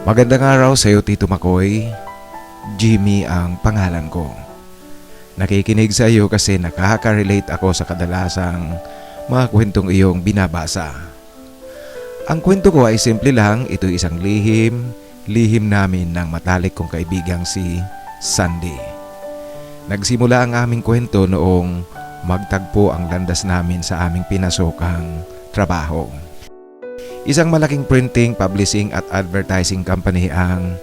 Magandang araw sa iyo, Tito Makoy. Jimmy ang pangalan ko. Nakikinig sa iyo kasi nakaka-relate ako sa kadalasang mga kwentong iyong binabasa. Ang kwento ko ay simple lang, ito isang lihim namin ng matalik kong kaibigang si Sandy. Nagsimula ang aming kwento noong magtagpo ang landas namin sa aming pinasokang trabaho. Isang malaking printing, publishing at advertising company ang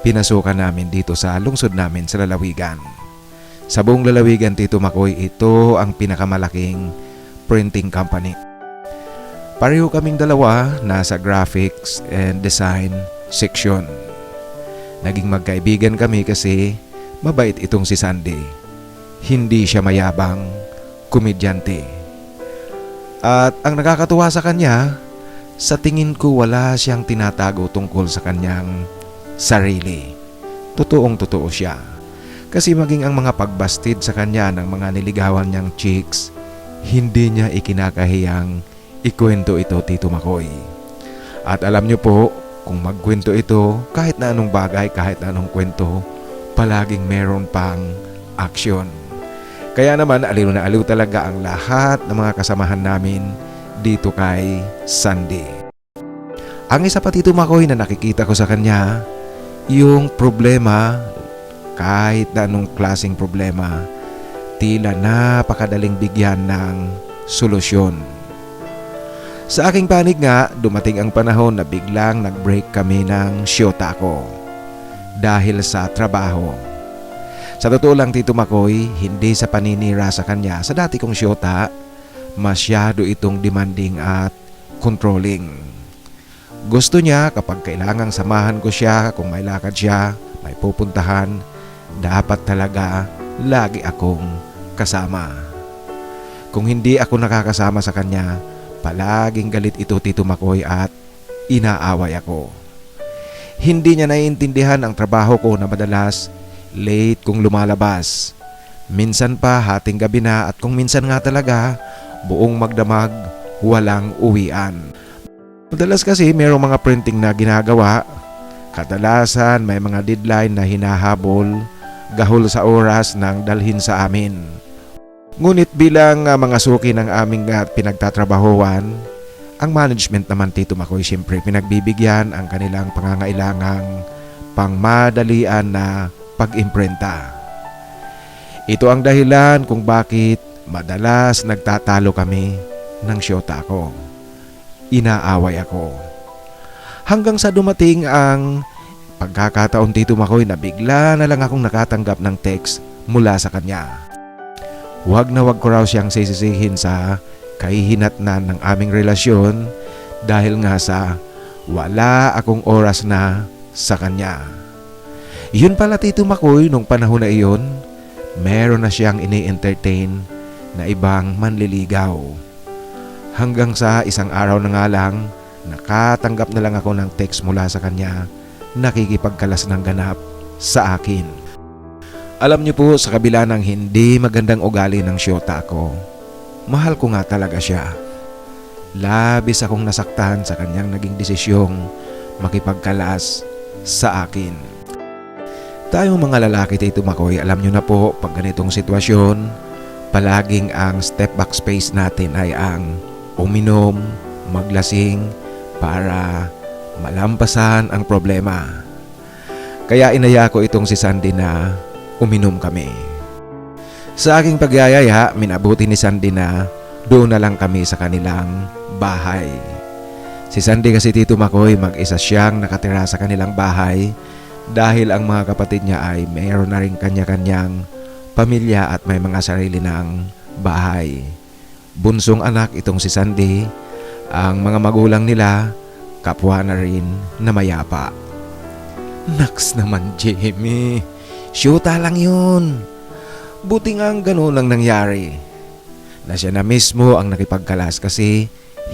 pinasukan namin dito sa lungsod namin sa lalawigan. Sa buong lalawigan, Tito Makoy, ito ang pinakamalaking printing company. Pareho kaming dalawa nasa graphics and design section. Naging magkaibigan kami kasi mabait itong si Sandy. Hindi siya mayabang, komedyante. At ang nakakatuwa sa kanya, sa tingin ko wala siyang tinatago tungkol sa kanyang sarili. Totoong-totoo siya. Kasi maging ang mga pagbastid sa kanya ng mga niligawan niyang chicks, hindi niya ikinakahiyang ikwento ito, Tito Makoy. At alam niyo po, kung magkwento ito, kahit na anong bagay, kahit na anong kwento, palaging meron pang aksyon. Kaya naman aliw na aliw talaga ang lahat ng mga kasamahan namin dito kay Sandy. Ang isa pa, Tito Makoy, na nakikita ko sa kanya, yung problema, kahit na anong klaseng problema, tila napakadaling bigyan ng solusyon. Sa aking panig nga, dumating ang panahon na biglang nag-break kami ng syota ko dahil sa trabaho. Sa totoo lang, Tito Makoy, hindi sa paninira sa kanya. Sa dati kong syota, masyado itong demanding at controlling. Gusto niya kapag kailangang samahan ko siya, kung may lakad siya, may pupuntahan, dapat talaga lagi akong kasama. Kung hindi ako nakakasama sa kanya, palaging galit ito, Tito Makoy, at inaaway ako. Hindi niya naiintindihan ang trabaho ko na madalas late kung lumalabas. Minsan pa hating gabi na, at kung minsan nga talaga buong magdamag, walang uwian. Madalas kasi mayroong mga printing na ginagawa. Kadalasan may mga deadline na hinahabol, gahol sa oras ng dalhin sa amin. Ngunit bilang mga suki ng aming pinagtatrabahuan, ang management naman, Tito Makoy, siyempre pinagbibigyan ang kanilang pangangailangang pangmadalian na pag-imprinta. Ito ang dahilan kung bakit madalas nagtatalo kami ng syota ko. Inaaway ako. Hanggang sa dumating ang pagkakataon, Tito Makoy, na bigla na lang akong nakatanggap ng text mula sa kanya. Huwag na huwag ko raw siyang sisisihin sa kahihinatnan ng aming relasyon dahil nga sa wala akong oras na sa kanya. Yun pala, Tito Makoy, nung panahon na iyon, meron na siyang ini-entertain na ibang manliligaw. Hanggang sa isang araw na nga lang, nakatanggap na lang ako ng text mula sa kanya, nakikipagkalas ng ganap sa akin. Alam niyo po, sa kabila ng hindi magandang ugali ng syota ko, mahal ko nga talaga siya. Labis akong nasaktan sa kanyang naging desisyong makipagkalas sa akin. Tayong mga lalaki, Tito Makoy, alam niyo na po, pag ganitong sitwasyon, palaging ang step back space natin ay ang uminom, maglasing para malampasan ang problema. Kaya inaya ko itong si Sandy na uminom kami. Sa aking pagyayaya, minabuti ni Sandy na doon na lang kami sa kanilang bahay. Si Sandy kasi, Tito Makoy, mag-isa siyang nakatira sa kanilang bahay dahil ang mga kapatid niya ay mayroon na rin kanya-kanyang pamilya at may mga sarili ng bahay. Bunsong anak itong si Sandy. Ang mga magulang nila, kapwa na rin na mayapa. Naks naman, Jimmy. Syuta lang yun. Buti nga gano'n lang nangyari. Na siya na mismo ang nakipagkalas kasi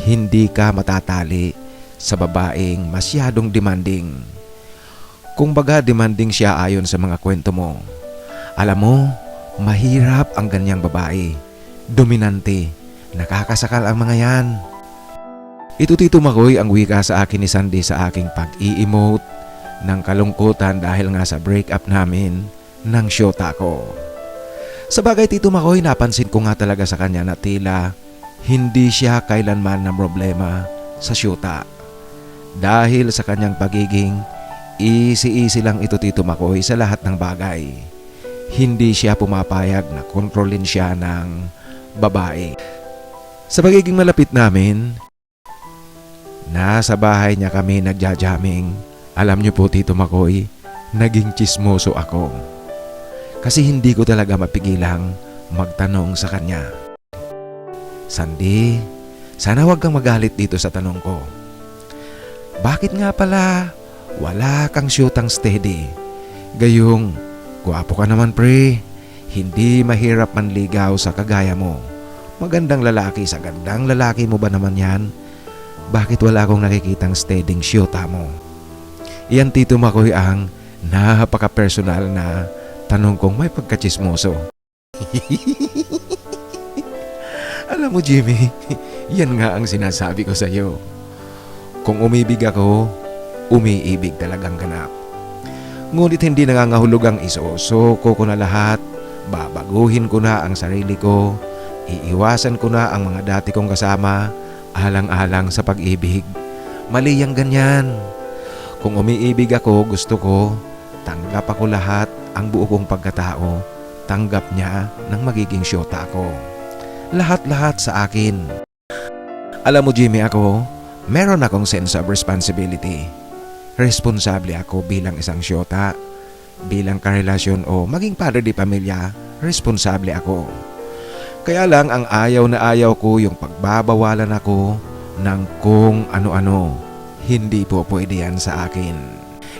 hindi ka matatali sa babaeng masyadong demanding. Kung baga demanding siya ayon sa mga kwento mo. Alam mo, mahirap ang ganyang babae. Dominante. Nakakasakal ang mga yan. Ito Tito Makoy ang wika sa akin ni Sandy sa aking pag-i-emote ng kalungkutan dahil nga sa breakup namin ng syota ko. Sa bagay Tito Makoy, napansin ko nga talaga sa kanya na tila hindi siya kailanman ng problema sa syota. Dahil sa kanyang pagiging easy lang ito Tito Makoy sa lahat ng bagay. Hindi siya pumapayag na kontrolin siya ng babae. Sa pagiging malapit namin, nasa bahay niya kami nagja-jamming. Alam niyo po Tito Makoy, naging tsismoso ako. Kasi hindi ko talaga mapigilang magtanong sa kanya. Sandy, sana wag kang magalit dito sa tanong ko. Bakit nga pala wala kang syutang steady? Gayong, gwapo ka naman pre. Hindi mahirap manligaw sa kagaya mo. Magandang lalaki sa gandang lalaki mo ba naman yan? Bakit wala akong nakikitang steadyng syuta mo? Iyan Tito Makoy ang napaka-personal na tanong kong may pagkatsismoso. Alam mo Jimmy, yan nga ang sinasabi ko sa iyo. Kung umibig ako, umiibig talagang ganap. Ngunit hindi nangangahulog ang isosoko ko na lahat. Babaguhin ko na ang sarili ko. Iiwasan ko na ang mga dati kong kasama alang-alang sa pag-ibig. Mali yang ganyan. Kung umiibig ako, gusto ko, tanggap ako lahat, ang buo kong pagkatao. Tanggap niya ng magiging syota ko. Lahat-lahat sa akin. Alam mo Jimmy, ako, meron akong sense of responsibility. Responsable ako bilang isang syota. Bilang karelasyon o maging padre di pamilya, responsable ako. Kaya lang ang ayaw na ayaw ko yung pagbabawalan ako ng kung ano-ano. Hindi po pwede yan sa akin.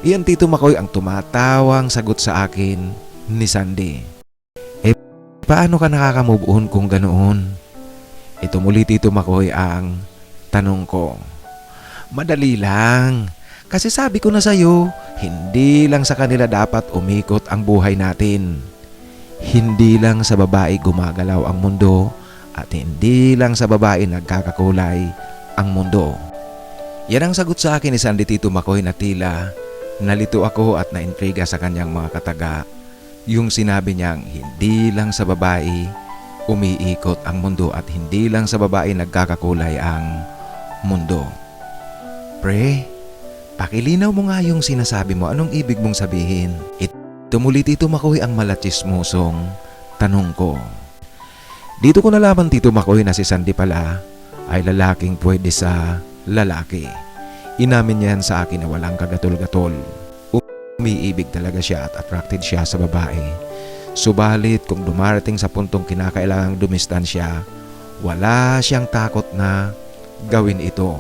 Iyan Tito Makoy ang tumatawang sagot sa akin ni Sandy. Paano ka nakaka-move on kung ganoon? Ito muli Tito Makoy ang tanong ko. Madali lang. Kasi sabi ko na sa'yo, hindi lang sa kanila dapat umikot ang buhay natin. Hindi lang sa babae gumagalaw ang mundo at hindi lang sa babae nagkakakulay ang mundo. Yan ang sagot sa akin ni Sandy Tito Makoy na tila nalito ako at naintriga sa kanyang mga kataga. Yung sinabi niyang hindi lang sa babae umiikot ang mundo at hindi lang sa babae nagkakakulay ang mundo. Pre, pakilinaw mo nga yung sinasabi mo. Anong ibig mong sabihin? Ito muli Tito Makoy ang malatsismosong tanong ko. Dito ko nalaman Tito Makoy na si Sandy pala ay lalaking pwede sa lalaki. Inamin niyan sa akin na walang kagatol-gatol. Umiibig talaga siya at attracted siya sa babae. Subalit kung dumarating sa puntong kinakailangang dumistansya, wala siyang takot na gawin ito.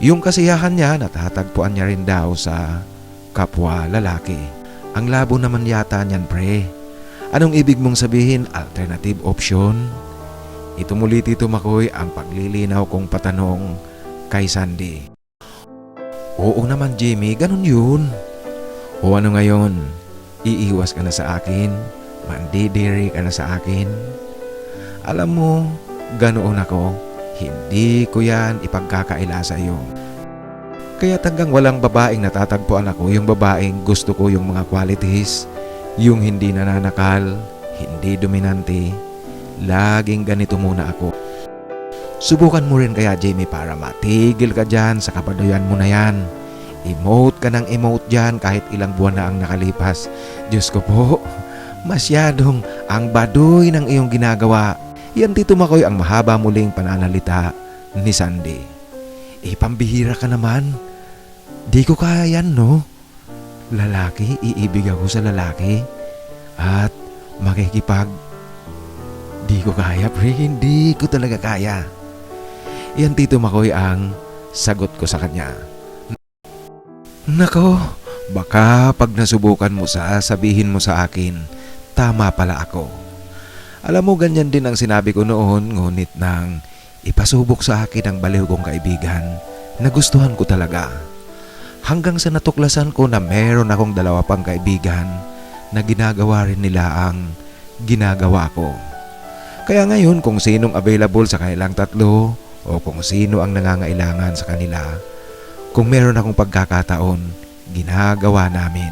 Yung kasiyahan niya natatagpuan niya rin daw sa kapwa lalaki. Ang labo naman yata niyan pre. Anong ibig mong sabihin alternative option? Ito muli Tito Makoy ang paglilinaw kong patanong kay Sandy. Oo naman Jimmy, ganun yun. O ano ngayon? Iiwas ka na sa akin? Mandidiri ka na sa akin? Alam mo, ganoon ako. Hindi ko yan ipagkakaila sa iyo. Kaya hanggang walang babaeng natatagpuan ako, yung babaeng gusto ko yung mga qualities, yung hindi nananakal, hindi dominante, laging ganito muna ako. Subukan mo rin kaya Jamie para matigil ka dyan sa kapadoyan mo na yan. Emote ka ng emote dyan kahit ilang buwan na ang nakalipas. Diyos ko po, masyadong ang baduy ng iyong ginagawa. Yan Tito Makoy ang mahaba muling pananalita ni Sandy. Pambihira ka naman. Di ko kaya yan, no? Lalaki, iibig ako sa lalaki. At makikipag... Di ko kaya, pre. Hindi ko talaga kaya. Yan Tito Makoy ang sagot ko sa kanya. Nako, baka pag nasubukan mo sabihin mo sa akin, tama pala ako. Alam mo, ganyan din ang sinabi ko noon, ngunit nang ipasubok sa akin ang baliw kong kaibigan, nagustuhan ko talaga. Hanggang sa natuklasan ko na meron akong dalawa pang kaibigan na ginagawa rin nila ang ginagawa ko. Kaya ngayon kung sinong available sa kanilang tatlo, o kung sino ang nangangailangan sa kanila. Kung meron akong pagkakataon, ginagawa namin.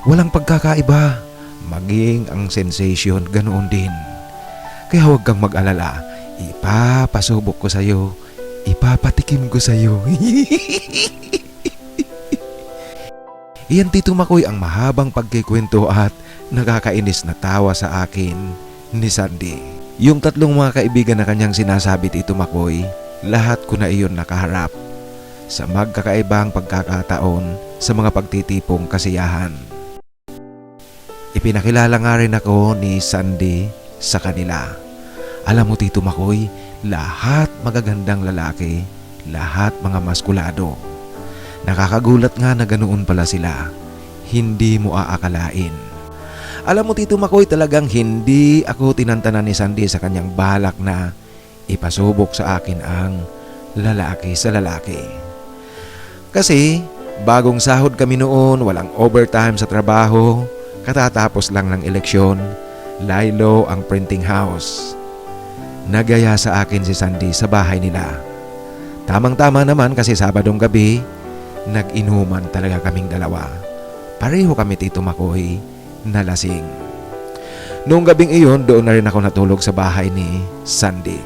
Walang pagkakaiba, maging ang sensation ganoon din. Kaya huwag kang mag-alala, ipapasubok ko sa'yo, ipapatikim ko sa'yo. Iyan Tito Makoy ang mahabang pagkikwento at nakakainis na tawa sa akin ni Sandy. Yung tatlong mga kaibigan na kanyang sinasabi Tito Makoy, lahat ko na iyon nakaharap sa magkakaibang pagkakataon sa mga pagtitipong kasiyahan. Ipinakilala nga rin ako ni Sandy sa kanila. Alam mo Tito Makoy, lahat magagandang lalaki, lahat mga maskulado. Nakakagulat nga na ganoon pala sila. Hindi mo aakalain. Alam mo Tito Makoy, talagang hindi ako tinantanan ni Sandy sa kanyang balak na ipasubok sa akin ang lalaki sa lalaki. Kasi bagong sahod kami noon, walang overtime sa trabaho, katatapos lang ng eleksyon, laylo ang printing house. Nagaya sa akin si Sandy sa bahay nila. Tamang-tama naman kasi Sabadong gabi, nag-inuman talaga kaming dalawa. Pareho kami Tito Makoy na lasing. Noong gabing iyon, doon na rin ako natulog sa bahay ni Sandy.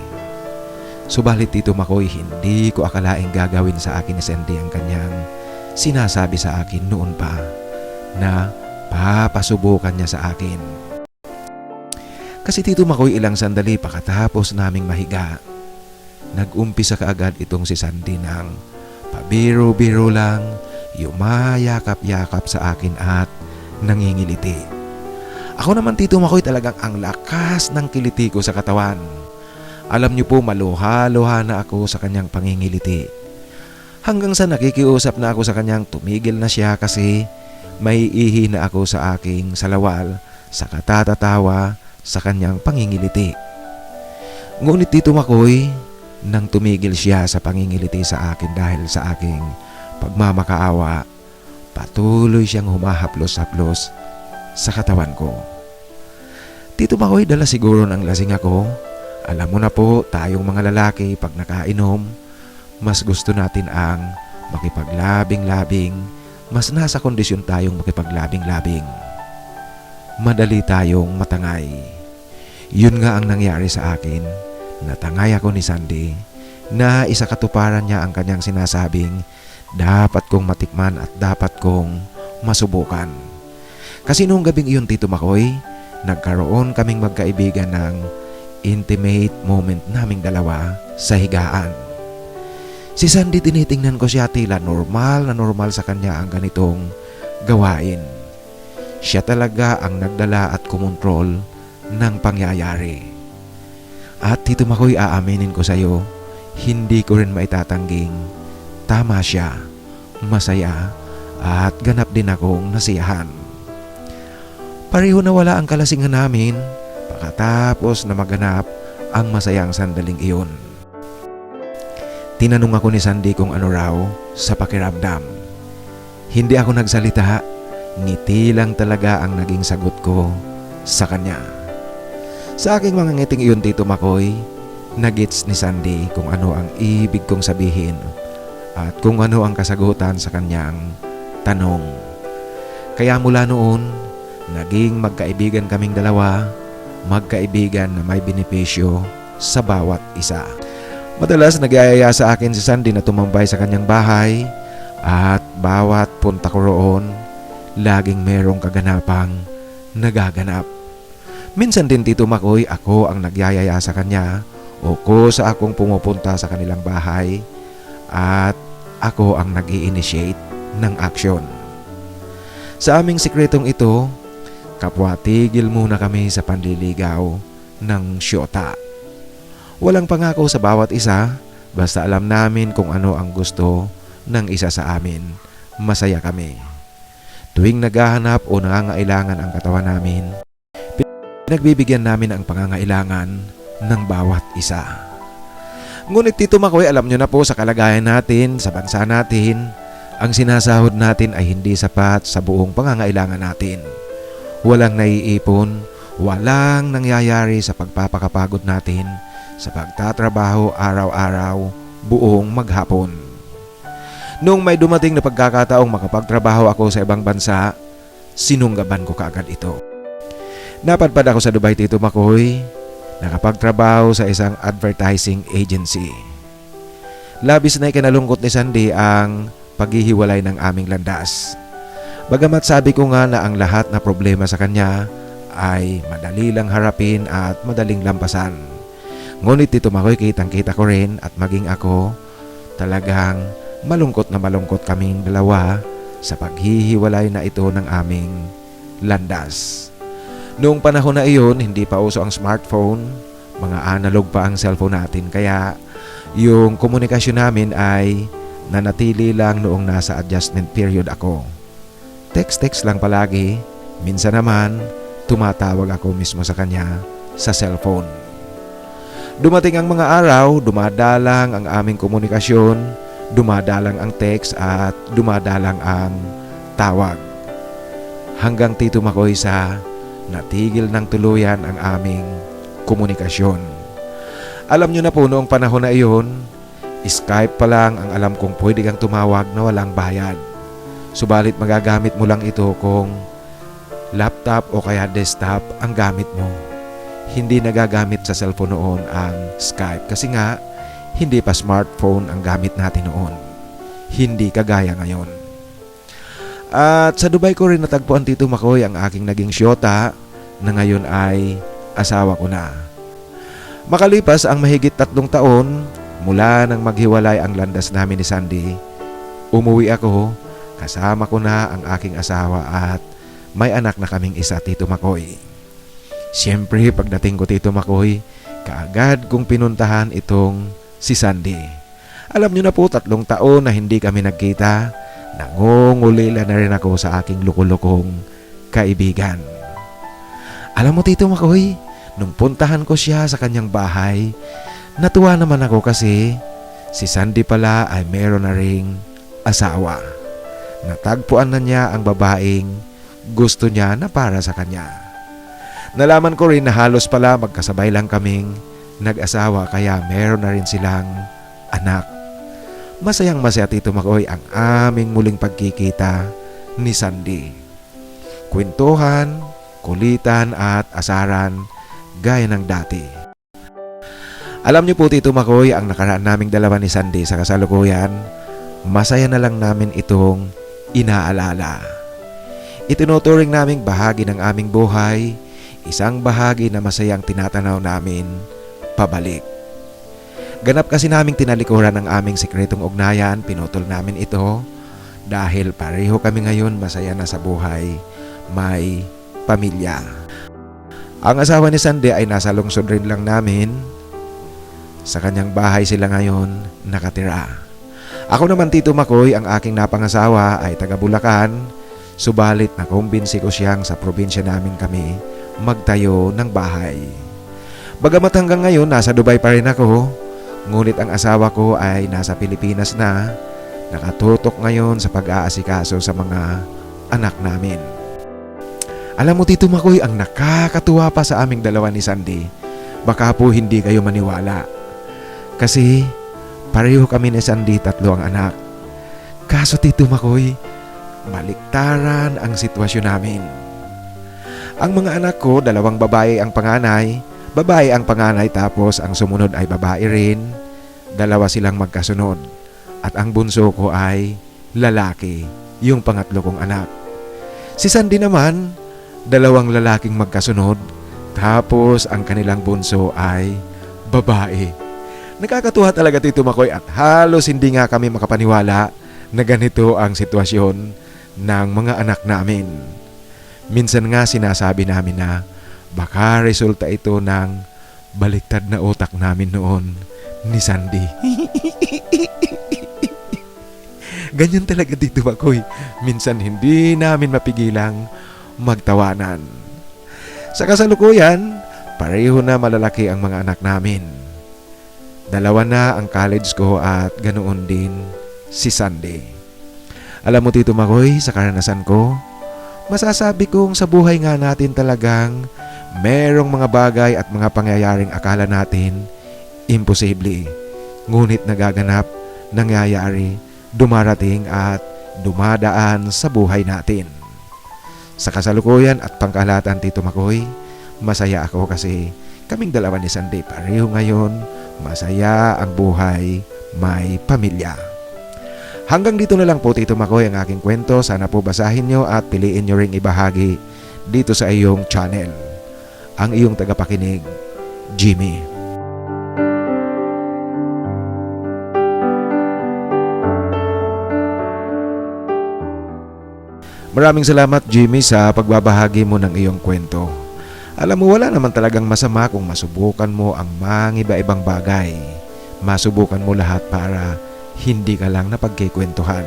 Subalit Tito Makoy, hindi ko akalaing gagawin sa akin ni Sandy ang kanyang sinasabi sa akin noon pa na papasubukan niya sa akin. Kasi Tito Makoy, ilang sandali pagkatapos naming mahiga, nag-umpisa kaagad itong si Sandy ng pabiro-biro lang, yumayakap-yakap sa akin at nangingiliti. Ako naman Tito Makoy, talagang ang lakas ng kiliti ko sa katawan. Alam niyo po, maluha-luha na ako sa kanyang pangingiliti. Hanggang sa nakikiusap na ako sa kanyang tumigil na siya kasi may ihi na ako sa aking salawal sa katatatawa sa kanyang pangingiliti. Ngunit Tito Makoy, nang tumigil siya sa pangingiliti sa akin dahil sa aking pagmamakaawa, patuloy siyang humahaplos-haplos sa katawan ko. Tito Makoy, dala siguro ng lasing ako. Alam mo na po, tayong mga lalaki pag nakainom, mas gusto natin ang makipaglabing-labing, mas nasa kondisyon tayong makipaglabing-labing. Madali tayong matangay. Yun nga ang nangyari sa akin. Natangay ako ni Sandy na isa katuparan niya ang kanyang sinasabing dapat kong matikman at dapat kong masubukan. Kasi noong gabing iyon Tito Makoy, nagkaroon kaming magkaibigan ng intimate moment naming dalawa sa higaan. Si Sandy, tinitingnan ko siya, tila normal na normal sa kanya ang ganitong gawain. Siya talaga ang nagdala at kumontrol ng pangyayari. At Tito Makoy, aaminin ko sa iyo, hindi ko rin maitatangging tama siya, masaya at ganap din akong nasiyahan. Pareho na wala ang kalasingan namin pagkatapos na maganap ang masayang sandaling iyon. Tinanong ako ni Sandy kung ano raw sa pakiramdam. Hindi ako nagsalita, ngiti lang talaga ang naging sagot ko sa kanya. Sa aking mga ngiting iyon Tito Makoy, nagets ni Sandy kung ano ang ibig kong sabihin at kung ano ang kasagutan sa kanyang tanong. Kaya mula noon, naging magkaibigan kaming dalawa, magkaibigan na may benepisyo sa bawat isa. Madalas nagyayaya sa akin si Sandy na tumambay sa kanyang bahay at bawat punta ko roon, laging merong kaganapang nagaganap. Minsan din Tito Makoy, ako ang nagyayaya sa kanya o ko sa akong pumupunta sa kanilang bahay at ako ang nag-i-initiate ng aksyon. Sa aming sikretong ito, kapwa tigil muna kami sa panliligaw ng syota. Walang pangako sa bawat isa, basta alam namin kung ano ang gusto ng isa sa amin. Masaya kami. Tuwing naghahanap o nangangailangan ang katawan namin, pinagbibigyan namin ang pangangailangan ng bawat isa. Ngunit Tito Makoy, alam nyo na po sa kalagayan natin, sa bansa natin, ang sinasahod natin ay hindi sapat sa buong pangangailangan natin. Walang naiipon, walang nangyayari sa pagpapakapagod natin sa pagtatrabaho araw-araw buong maghapon. Nung may dumating na pagkakataong makapagtrabaho ako sa ibang bansa, sinunggaban ko kaagad ito. Napadpad ako sa Dubai, Tito Makoy, nakapagtrabaho sa isang advertising agency. Labis na ikinalungkot ni Sandy ang paghihiwalay ng aming landas. Bagamat sabi ko nga na ang lahat na problema sa kanya ay madali lang harapin at madaling lampasan. Ngunit Tito Makoy, kitang-kita ko rin at maging ako, talagang malungkot na malungkot kaming dalawa sa paghihiwalay na ito ng aming landas. Noong panahon na iyon, hindi pa uso ang smartphone, mga analog pa ang cellphone natin, kaya yung komunikasyon namin ay nanatili lang noong nasa adjustment period ako. Text-text lang palagi, minsan naman tumatawag ako mismo sa kanya sa cellphone. Dumating ang mga araw, dumadalang ang aming komunikasyon, dumadalang ang text at dumadalang ang tawag. Hanggang Tito Makoy sa natigil ng tuluyan ang aming komunikasyon. Alam nyo na po noong panahon na iyon, Skype pa lang ang alam kong pwede kang tumawag na walang bayad. Subalit magagamit mo lang ito kung laptop o kaya desktop ang gamit mo. Hindi nagagamit sa cellphone noon ang Skype kasi nga hindi pa smartphone ang gamit natin noon. Hindi kagaya ngayon. At sa Dubai ko rin natagpuan, Tito Makoy, ang aking naging syota na ngayon ay asawa ko na. Makalipas ang mahigit 3 taon mula nang maghiwalay ang landas namin ni Sandy, umuwi ako, kasama ko na ang aking asawa at may anak na kaming isa, Tito Makoy. Siyempre, pagdating ko, Tito Makoy, kaagad kong pinuntahan itong si Sandy. Alam nyo na po, 3 taon na hindi kami nagkita, nangungulila na rin ako sa aking lukulukong kaibigan. Alam mo, Tito Makoy, nung puntahan ko siya sa kanyang bahay, natuwa naman ako kasi si Sandy pala ay meron na ring asawa. Natagpuan na niya ang babaeng gusto niya na para sa kanya. Nalaman ko rin na halos pala magkasabay lang kaming nag-asawa kaya meron na rin silang anak. Masayang masaya, Tito Makoy, ang aming muling pagkikita ni Sandy. Kwentuhan, kulitan at asaran gaya ng dati. Alam niyo po, Tito Makoy, ang nakaraan naming dalawa ni Sandy sa kasalukuyan, masaya na lang namin itong inaalala. Itinuturing naming bahagi ng aming buhay, isang bahagi na masayang tinatanaw namin pabalik. Ganap kasi naming tinalikuran ng aming sikretong ugnayan, pinutol namin ito dahil pareho kami ngayon masaya na sa buhay, may pamilya. Ang asawa ni Sandy ay nasa lungsod rin lang namin. Sa kanyang bahay sila ngayon nakatira. Ako naman, Tito Makoy, ang aking napangasawa ay taga Bulacan, subalit nakumbinsi ko siyang sa probinsya namin kami magtayo ng bahay. Bagamat hanggang ngayon nasa Dubai pa rin ako, ngunit ang asawa ko ay nasa Pilipinas na, nakatutok ngayon sa pag-aasikaso sa mga anak namin. Alam mo, Tito Makoy, ang nakakatuwa pa sa aming dalawa ni Sandy, baka po hindi kayo maniwala. Kasi pareho kami ni Sandy, 3 ang anak. Kaso, Tito Makoy, baliktaran ang sitwasyon namin. Ang mga anak ko, 2 babae ang panganay tapos ang sumunod ay babae rin, 2 silang magkasunod. At ang bunso ko ay lalaki, yung pangatlo kong anak. Si Sandy naman, 2 lalaking magkasunod, tapos ang kanilang bunso ay babae. Nakakatuwa talaga, Tito Makoy, at halos hindi nga kami makapaniwala na ganito ang sitwasyon ng mga anak namin. Minsan nga sinasabi namin na baka resulta ito ng baliktad na utak namin noon ni Sandy. Ganyan talaga, Tito Makoy. Minsan hindi namin mapigilang magtawanan. Sa kasalukuyan, pareho na malalaki ang mga anak namin. 2 na ang college ko at ganoon din si Sandy. Alam mo, Tito Makoy, sa karanasan ko, masasabi kong sa buhay nga natin talagang merong mga bagay at mga pangyayaring akala natin imposible. Ngunit nagaganap, nangyayari, dumarating at dumadaan sa buhay natin. Sa kasalukuyan at pangkalahatan, Tito Makoy, masaya ako kasi kaming dalawa ni Sandy pareho ngayon, masaya ang buhay, may pamilya. Hanggang dito na lang po, Tito Makoy, ang aking kwento. Sana po basahin nyo at piliin nyo ring ibahagi dito sa iyong channel. Ang iyong tagapakinig, Jimmy. Maraming salamat, Jimmy, sa pagbabahagi mo ng iyong kwento. Alam mo, wala naman talagang masama kung masubukan mo ang mga iba-ibang bagay. Masubukan mo lahat para hindi ka lang napagkikwentuhan.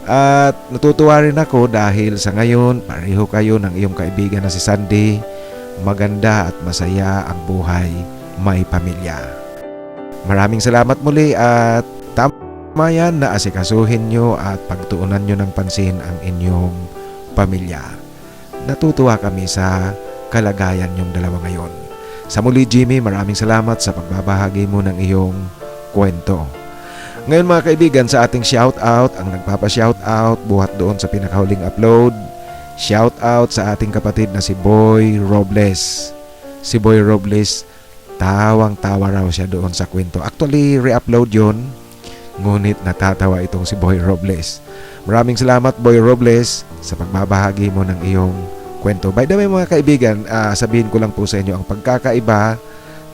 At natutuwa rin ako dahil sa ngayon, pareho kayo ng iyong kaibigan na si Sandy. Maganda at masaya ang buhay, may pamilya. Maraming salamat muli at tama yan na asikasuhin nyo at pagtuunan nyo ng pansin ang inyong pamilya. Natutuwa kami sa kalagayan nyong dalawa ngayon. Sa muli, Jimmy, maraming salamat sa pagbabahagi mo ng iyong kwento. Ngayon mga kaibigan, sa ating shoutout, ang nagpapa-shoutout buhat doon sa pinakahuling upload, shoutout sa ating kapatid na si Boy Robles. Si Boy Robles, tawang-tawa raw siya doon sa kwento. Actually, re-upload yun, ngunit natatawa itong si Boy Robles. Maraming salamat, Boy Robles, sa pagbabahagi mo ng iyong kwento. By the way mga kaibigan, sabihin ko lang po sa inyo ang pagkakaiba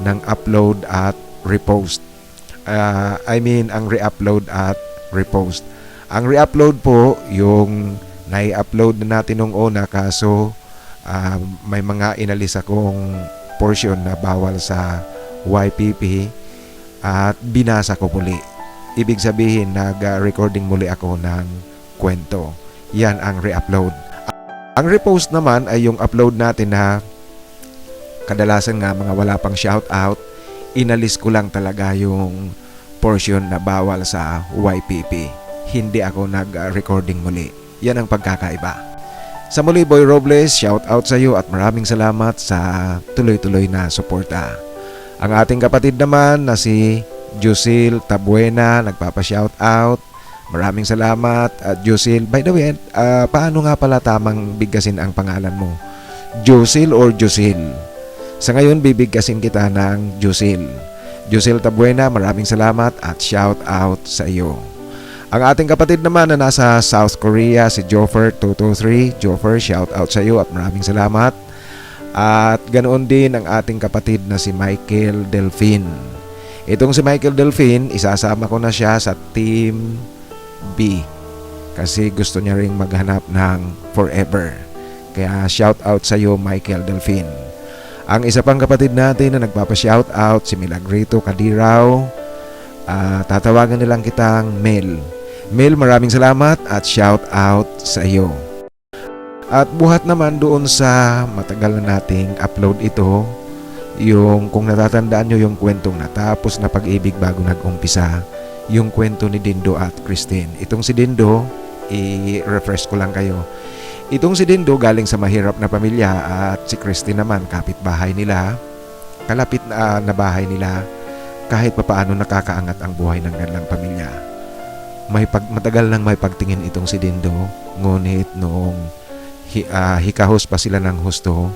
ng upload at repost. Ang re-upload at repost. Ang re-upload po, yung nai-upload na natin nung una, kaso may mga inalis akong portion na bawal sa YPP at binasa ko muli. Ibig sabihin, nag-recording muli ako ng kwento. Yan ang re-upload. Ang repost naman ay yung upload natin na kadalasan nga mga wala pang shoutout. Inalis ko lang talaga yung portion na bawal sa YPP. Hindi ako nag-recording muli. Yan ang pagkakaiba. Sa muli, Boy Robles, shoutout sa iyo at maraming salamat sa tuloy-tuloy na suporta. Ang ating kapatid naman na si Jusil Tabuena, nagpapa-shoutout. Maraming salamat, Jusil. By the way, paano nga pala tamang bigkasin ang pangalan mo? Jusil or Jusil? Sa ngayon, bibigkasin kita ng Jusil. Jusil Tabuena, maraming salamat at shout out sa iyo. Ang ating kapatid naman na nasa South Korea, si Joffer223. Joffer, shout out sa iyo at maraming salamat. At ganoon din ang ating kapatid na si Michael Delfin. Itong si Michael Delfin, isasama ko na siya sa Team B kasi gusto niya ring maghanap ng forever. Kaya shout out sa iyo, Michael Delfin. Ang isa pang kapatid natin na nagpapa-shoutout, si Milagrito Kadiraw, tatawagan nilang kitang Mel. Mel, maraming salamat at shoutout sa iyo. At buhat naman doon sa matagal na nating upload ito, yung kung natatandaan nyo yung kwentong natapos na pag-ibig bago nag-umpisa, yung kwento ni Dindo at Christine. Itong si Dindo, i-refresh ko lang kayo. Itong si Dindo galing sa mahirap na pamilya at si Christine naman kapitbahay nila, kalapit na bahay nila, kahit papaano nakakaangat ang buhay ng kanilang pamilya. Matagal nang may pagtingin itong si Dindo, ngunit noong hikahos pa sila ng husto,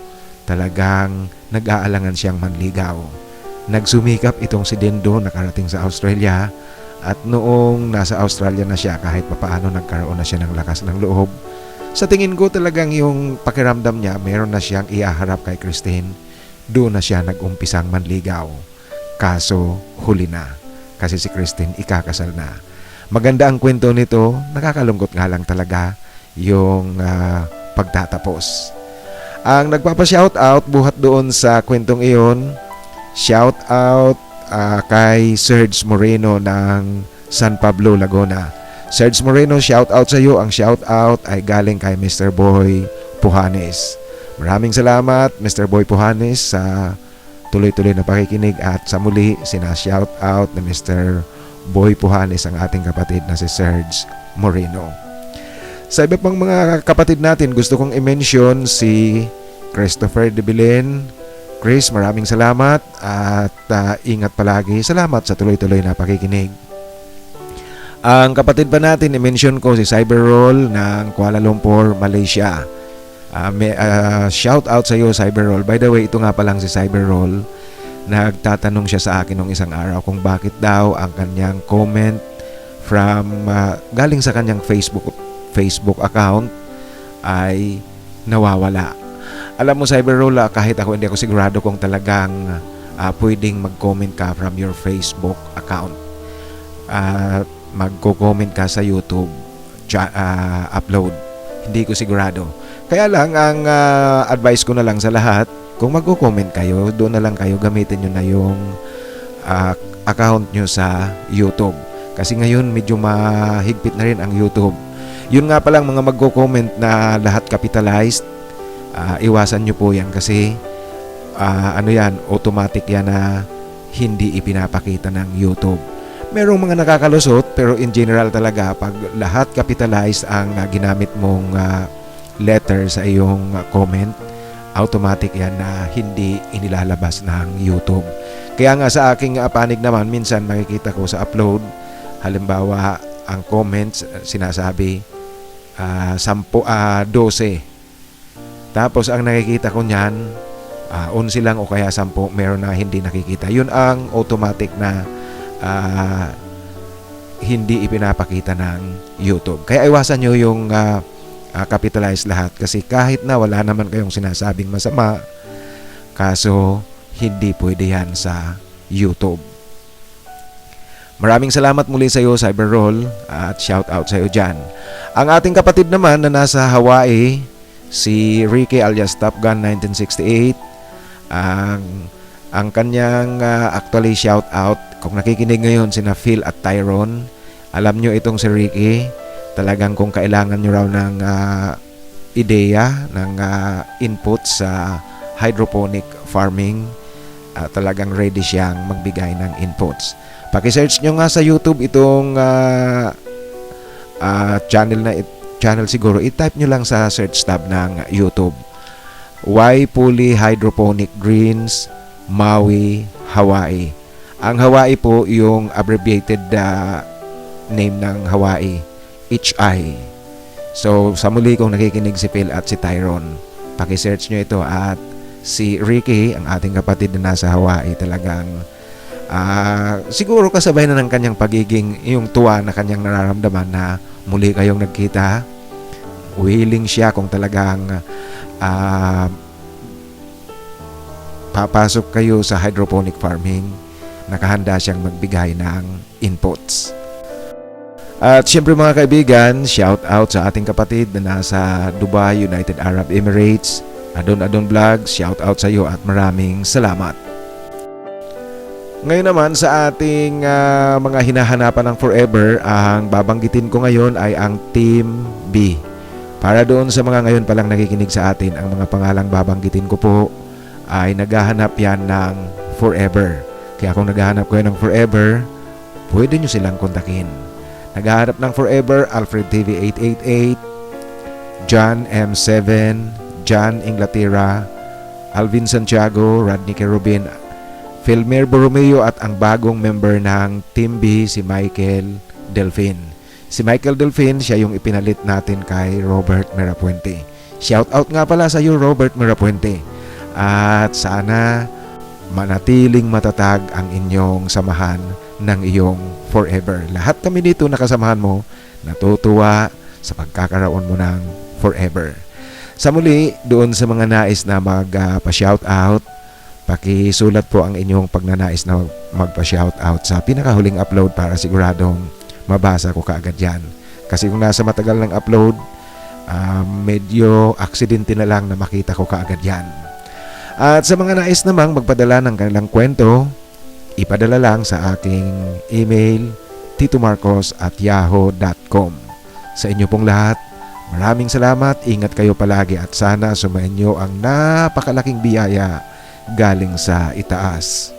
talagang nag-aalangan siyang manligaw. Nagsumikap itong si Dindo, nakarating sa Australia, at noong nasa Australia na siya, kahit papaano nagkaroon na siya ng lakas ng loob. Sa tingin ko talagang yung pakiramdam niya, meron na siyang iaharap kay Christine. Doon na siya nag-umpisang manligaw. Kaso huli na, kasi si Christine ikakasal na. Maganda ang kwento nito, nakakalungkot nga lang talaga yung pagtatapos. Ang nagpapa-shoutout buhat doon sa kwentong iyon, shoutout kay Serge Moreno ng San Pablo, Laguna. Serge Moreno, shoutout sa iyo. Ang shoutout ay galing kay Mr. Boy Puhanes. Maraming salamat, Mr. Boy Puhanes, sa tuloy-tuloy na pakikinig at sa muli, sina-shoutout ni Mr. Boy Puhanes ang ating kapatid na si Serge Moreno. Sa iba pang mga kapatid natin, gusto kong i-mention si Christopher De Belen, Chris, maraming salamat at ingat palagi. Salamat sa tuloy-tuloy na pakikinig. Ang kapatid pa natin, i-mention ko si Cyberroll ng Kuala Lumpur, Malaysia. Shout out sa iyo, Cyberroll. By the way, ito nga pa lang si Cyberroll. Nagtatanong siya sa akin nung isang araw kung bakit daw ang kanyang comment from galing sa kanyang Facebook account ay nawawala. Alam mo, Cyberroll, kahit hindi ako sigurado kung talagang pwedeng mag-comment ka from your Facebook account. Magko-comment ka sa YouTube upload. Hindi ko sigurado. Kaya lang, ang advice ko na lang sa lahat, kung magko-comment kayo, doon na lang kayo, gamitin nyo na yung account nyo sa YouTube. Kasi ngayon, medyo mahigpit na rin ang YouTube. Yun nga palang mga magko-comment na lahat capitalized, iwasan nyo po yan kasi automatic yan na hindi ipinapakita ng YouTube. Merong mga nakakalusot, pero in general talaga, pag lahat capitalized ang ginamit mong letter sa iyong comment, automatic yan na hindi inilalabas ng YouTube. Kaya nga sa aking panig naman, minsan makikita ko sa upload, halimbawa ang comments sinasabi 12. Tapos ang nakikita ko niyan 11 lang o kaya 10, meron na hindi nakikita. Yun ang automatic na hindi ipinapakita ng YouTube. Kaya iwasan nyo yung capitalize lahat kasi kahit na wala naman kayong sinasabing masama, kaso hindi pwede yan sa YouTube. Maraming salamat muli sa iyo, Cyberroll, at shout out sa iyo dyan. Ang ating kapatid naman na nasa Hawaii, si Ricky alias Top Gun 1968, ang kanyang actually shout out, kung nakikinig ngayon sina Phil at Tyrone, alam nyo itong si Ricky, talagang kung kailangan nyo raw ng ideya, ng input sa hydroponic farming, talagang ready siyang magbigay ng inputs. Paki-search nyo nga sa YouTube itong channel siguro, i-type nyo lang sa search tab ng YouTube. Y Puli Hydroponic Greens, Maui, Hawaii. Ang Hawaii po yung abbreviated name ng Hawaii, HI. So sa muli kung nakikinig si Phil at si Tyrone, paki-search nyo ito. At si Ricky, ang ating kapatid na nasa Hawaii, talagang siguro kasabay na ng kanyang pagiging, yung tuwa na kanyang nararamdaman na muli kayong nagkita. Willing siya kung talagang papasok kayo sa hydroponic farming, nakahanda siyang magbigay ng inputs. At syempre mga kaibigan, shout out sa ating kapatid na nasa Dubai, United Arab Emirates, Adon Vlogs, shout out sa iyo at maraming salamat. Ngayon naman sa ating mga hinahanapan ng forever, ang babanggitin ko ngayon ay ang Team B. Para doon sa mga ngayon palang nakikinig sa atin, ang mga pangalang babanggitin ko po ay naghahanap yan ng forever. Kaya kung naghahanap kayo ng forever, pwede nyo silang kontakin. Naghahanap ng forever, Alfred TV 888, John M7, John Inglaterra, Alvin Santiago, Rodney Kerubin, Filmer Borromeo at ang bagong member ng Team B, si Michael Delfin. Si Michael Delfin, siya yung ipinalit natin kay Robert Merapuente. Shout out nga pala sa iyo, Robert Merapuente. At sana manatiling matatag ang inyong samahan ng iyong forever. Lahat kami dito nakasamahan mo, natutuwa sa pagkakaroon mo ng forever. Sa muli, doon sa mga nais na magpa-shoutout, pakisulat po ang inyong pagnanais na magpa-shoutout sa pinakahuling upload para siguradong mabasa ko kaagad yan. Kasi kung nasa matagal ng upload, medyo aksidente na lang na makita ko kaagad yan. At sa mga nais namang magpadala ng kanilang kwento, ipadala lang sa aking email, titomarcos@yahoo.com. Sa inyo pong lahat, maraming salamat, ingat kayo palagi at sana sumainyo ang napakalaking biyaya galing sa itaas.